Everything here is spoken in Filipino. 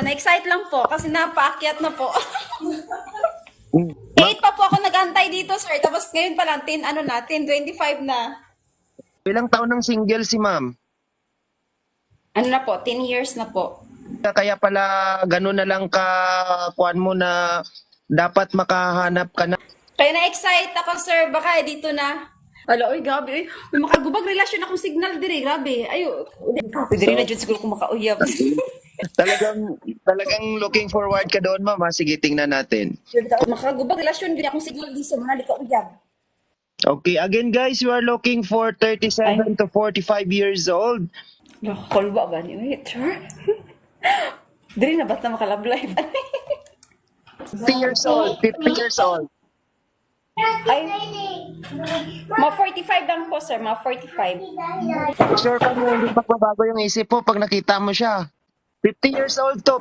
Na-excite lang po kasi napaakyat na po. Ma- 8 pa po ako nag-antay dito, sir. Tapos ngayon pa lang, 10, ano na, 10:25 na. Ilang taon ng single si ma'am? Ano na po, 10 years na po. Kaya pala ganun na lang ka kuan mo na dapat makahanap ka na. Kaya na-excite ako, sir. Baka dito na. Ala, oy, grabe. Oy. May makagubag relasyon akong signal dire. Grabe. Ayo. Pwede rin na dyan siguro kung makauyab. Talagang looking forward ka doon, ma'am. Ha? Sige, tingnan natin. Makagubag relasyon din akong signal dito. Mga likauyab. Okay, again guys, you are looking for 37 to 45 years old. Nakakalba ba ni? Wait, sir. Dire na ba't na makalab live? 50 years old, 50 years old. Ay, mga 45 lang po, sir. Mga 45. Sure ka mo, hindi magbabago yung isip po pag nakita mo siya. 50 years old to,